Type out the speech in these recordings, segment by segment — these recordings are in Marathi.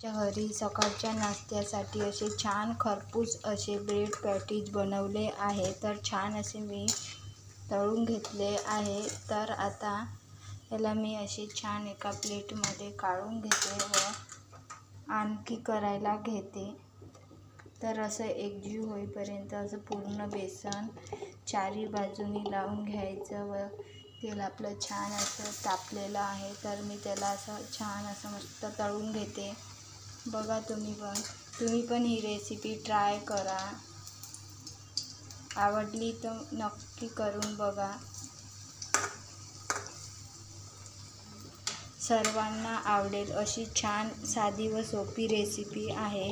घरी सकाळच्या नाश्त्यासाठी असे छान खरपूस असे ब्रेड पॅटीज बनवले आहे। तर छान असे मी तळून घेतले आहे। तर आता याला मी असे छान एका प्लेटमध्ये काढून घेते व आणखी करायला घेते। तर असं एकजीव होईपर्यंत असं पूर्ण बेसन चारी बाजूनी लावून घ्यायचं व तेल आपलं छान असं तापलेलं आहे। तर मी त्याला असं छान असं मस्त तळून घेते। बघा तुम्ही पण ही रेसिपी ट्राय करा। आवडली तर नक्की करून बघा। सर्वांना आवडेल अशी छान साधी व सोपी रेसिपी आहे।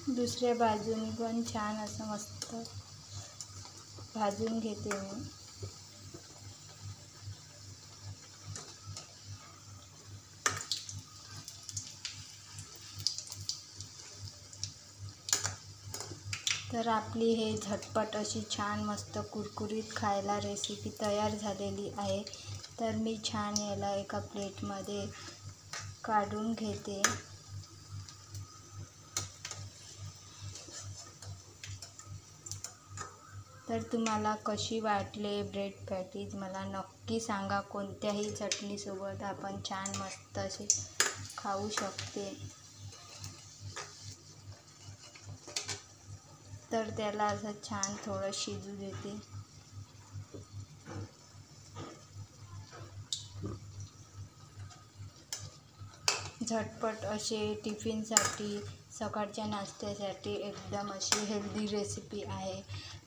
दुसऱ्या बाजूनी पण छान असं मस्त भाजून घेते मी। तर आपली हे झटपट अशी छान मस्त कुरकुरीत खायला रेसिपी तयार झालेली आहे। तर मी छान याला एका प्लेटमध्ये काढून घेते। तर तुम्हाला कशी वाटले ब्रेड पॅटीज मला नक्की सांगा। कोणत्याही चटणीसोबत आपण छान मस्त असे खाऊ शकते। तर त्याला असं छान थोडं शिजू देते। झटपट असे टिफिनसाठी सकाळच्या नाश्त्यासाठी एकदम अशी हेल्दी रेसिपी आहे।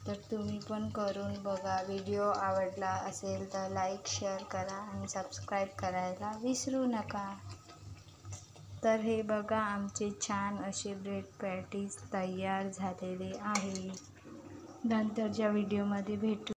तर तुम्ही पण करून बघा। व्हिडिओ आवडला असेल तर लाईक शेअर करा आणि सबस्क्राईब करायला विसरू नका। तर हे बघा आमचे छान असे ब्रेड पॅटीज तयार झालेले आहे। नंतरच्या व्हिडिओमध्ये भेटू।